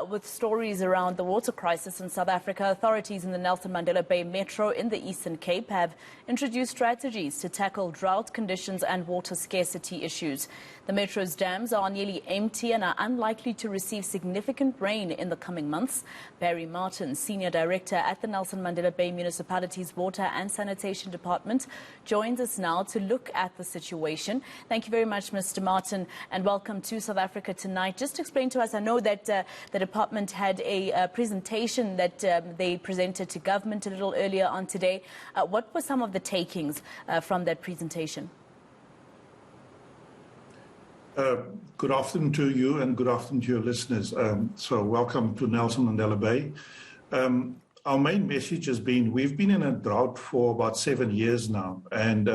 with stories around the water crisis in South Africa. Authorities in the Nelson Mandela Bay Metro in the Eastern Cape have introduced strategies to tackle drought conditions and water scarcity issues. The Metro's dams are nearly empty and are unlikely to receive significant rain in the coming months. Barry Martin, Senior Director at the Nelson Mandela Bay Municipality's Water and Sanitation Department, joins us now to look at the situation. Thank you very much, Mr. Martin, and welcome to South Africa tonight. Just explain to us, I know that the department had a presentation that they presented to government a little earlier on today. What were some of the takings from that presentation? Good afternoon to you and good afternoon to your listeners. So welcome to Nelson Mandela Bay. Our main message has been we've been in a drought for about 7 years now, and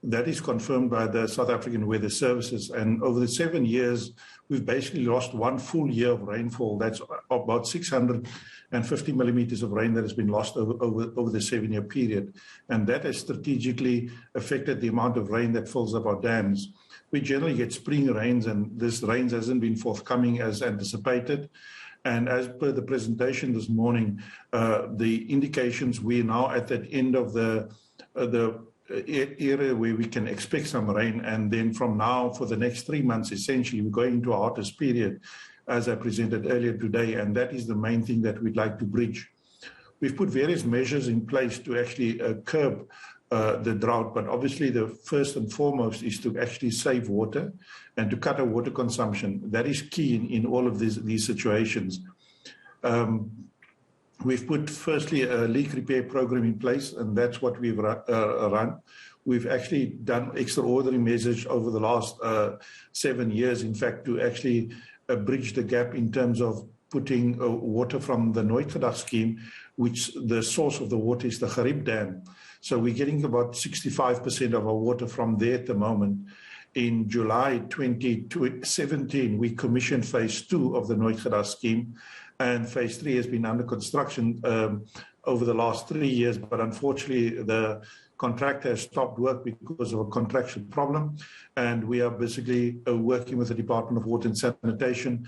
that is confirmed by the South African Weather Services. And over the 7 years, we've basically lost 1 full year of rainfall. That's about 650 millimeters of rain that has been lost over the 7-year period. And that has strategically affected the amount of rain that fills up our dams. We generally get spring rains, and this rain hasn't been forthcoming as anticipated. And as per the presentation this morning, the indications, we're now at that end of the area where we can expect some rain. And then from now, for the next 3 months, essentially, we're going into a hottest period, as I presented earlier today. And that is the main thing that we'd like to bridge. We've put various measures in place to actually curb the drought, but obviously the first and foremost is to actually save water and to cut our water consumption. That is key in all of these situations. We've put firstly a leak repair program in place, and that's what we've run. We've actually done extraordinary measures over the last 7 years, in fact, to actually bridge the gap in terms of putting water from the Nooitgedag scheme, which the source of the water is the Gerib Dam. So we're getting about 65% of our water from there at the moment. In July 2017, we commissioned phase 2 of the Nooitgedag scheme, and phase 3 has been under construction over the last 3 years, but unfortunately the contractor has stopped work because of a contractual problem, and we are basically working with the Department of Water and Sanitation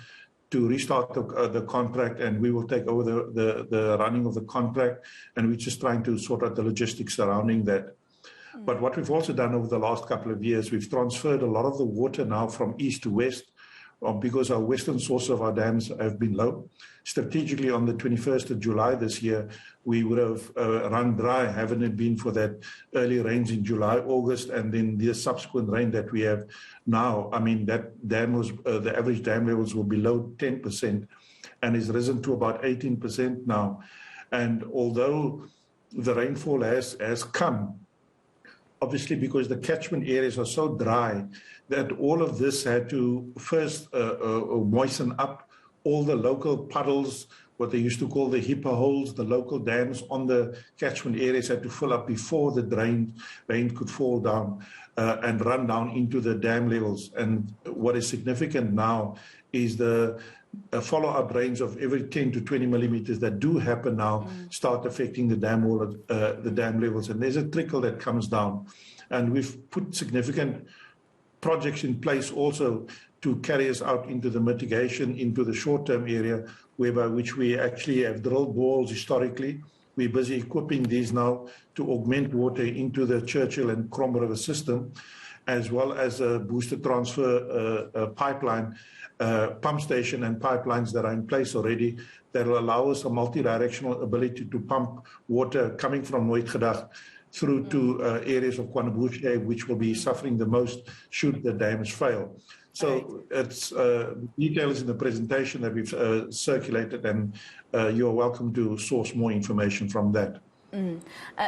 to restart the contract, and we will take over the running of the contract, and we're just trying to sort out the logistics surrounding that. But what we've also done over the last couple of years, we've transferred a lot of the water now from east to west, because our western source of our dams have been low. Strategically, on the 21st of July this year, we would have run dry, haven't it been for that early rains in July, August, and then the subsequent rain that we have now. I mean, that dam was, the average dam levels were below 10% and has risen to about 18% now. And although the rainfall has come, obviously because the catchment areas are so dry, that all of this had to first moisten up all the local puddles, what they used to call the HIPAA holes, the local dams on the catchment areas had to fill up before the rain could fall down and run down into the dam levels. And what is significant now is the follow-up rains of every 10 to 20 millimeters that do happen now start affecting the dam wall, the dam levels. And there's a trickle that comes down. And we've put significant projects in place also to carry us out into the mitigation, into the short-term area, whereby which we actually have drilled boreholes historically. We're busy equipping these now to augment water into the Churchill and Crom River system, as well as a booster transfer pipeline, pump station and pipelines that are in place already that will allow us a multi-directional ability to pump water coming from Nooitgedag through to areas of KwaNobuhle, which will be suffering the most should the dams fail. So it's details in the presentation that we've circulated, and you're welcome to source more information from that.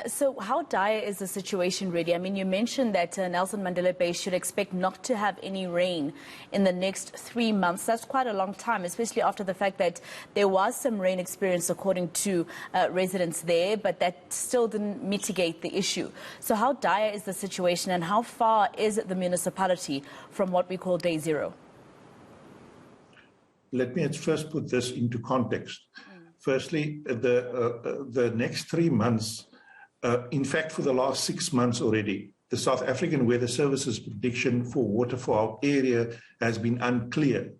So how dire is the situation really? I mean, you mentioned that Nelson Mandela Bay should expect not to have any rain in the next 3 months. That's quite a long time, especially after the fact that there was some rain experienced according to residents there, but that still didn't mitigate the issue. So how dire is the situation, and how far is the municipality from what we call day zero? Let me first put this into context. Firstly, the next 3 months, in fact, for the last 6 months already, the South African Weather Services prediction for water for our area has been unclear.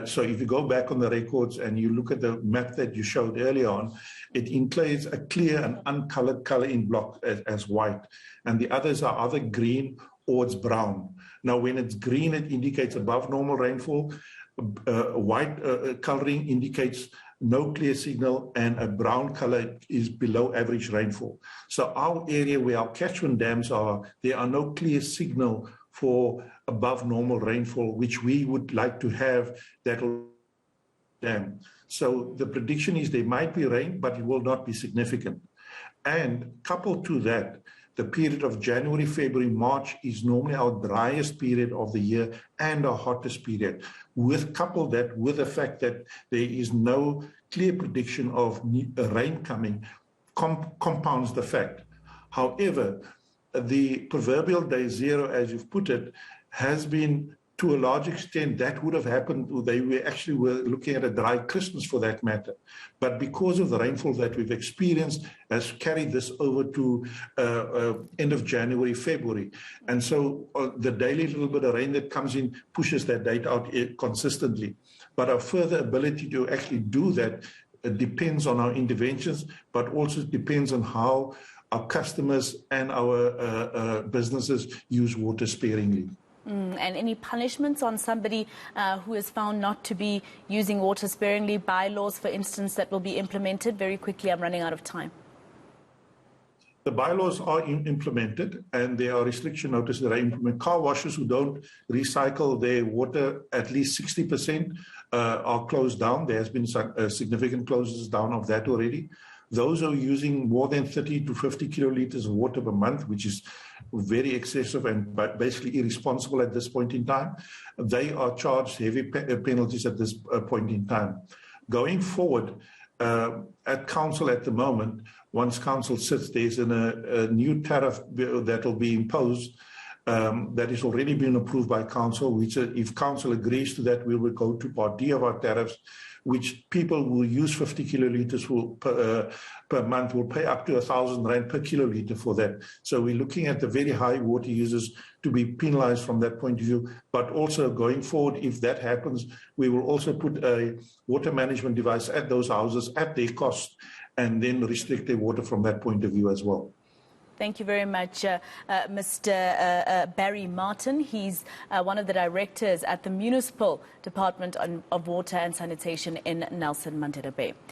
So if you go back on the records and you look at the map that you showed earlier on, it includes a clear and uncolored color in block as white. And the others are either green or it's brown. Now, when it's green, it indicates above normal rainfall. White coloring indicates no clear signal, and a brown color is below average rainfall. So our area where our catchment dams are, there are no clear signal for above normal rainfall, which we would like to have that dam. So the prediction is there might be rain, but it will not be significant. And coupled to that, the period of January, February, March is normally our driest period of the year and our hottest period. Couple that with the fact that there is no clear prediction of rain coming, compounds the fact. However, the proverbial day zero, as you've put it, has been, to a large extent, that would have happened. They were looking at a dry Christmas for that matter. But because of the rainfall that we've experienced, has carried this over to end of January, February. And so the daily little bit of rain that comes in pushes that date out consistently. But our further ability to actually do that depends on our interventions, but also depends on how our customers and our businesses use water sparingly. And any punishments on somebody who is found not to be using water sparingly, bylaws, for instance, that will be implemented? Very quickly, I'm running out of time. The bylaws are implemented, and there are restriction notices that are implemented. Car washers who don't recycle their water, at least 60%, are closed down. There has been significant closes down of that already. Those who are using more than 30 to 50 kiloliters of water per month, which is very excessive and basically irresponsible at this point in time, they are charged heavy penalties at this point in time. Going forward, at council at the moment, once council sits, there's a new tariff that will be imposed that has already been approved by council, which if council agrees to that, we will go to part D of our tariffs, which people who use 50 kiloliters per month will pay up to R1,000 per kiloliter for that. So we're looking at the very high water users to be penalized from that point of view. But also going forward, if that happens, we will also put a water management device at those houses at their cost and then restrict their water from that point of view as well. Thank you very much, Mr. Barry Martin. He's one of the directors at the Municipal Department of Water and Sanitation in Nelson Mandela Bay.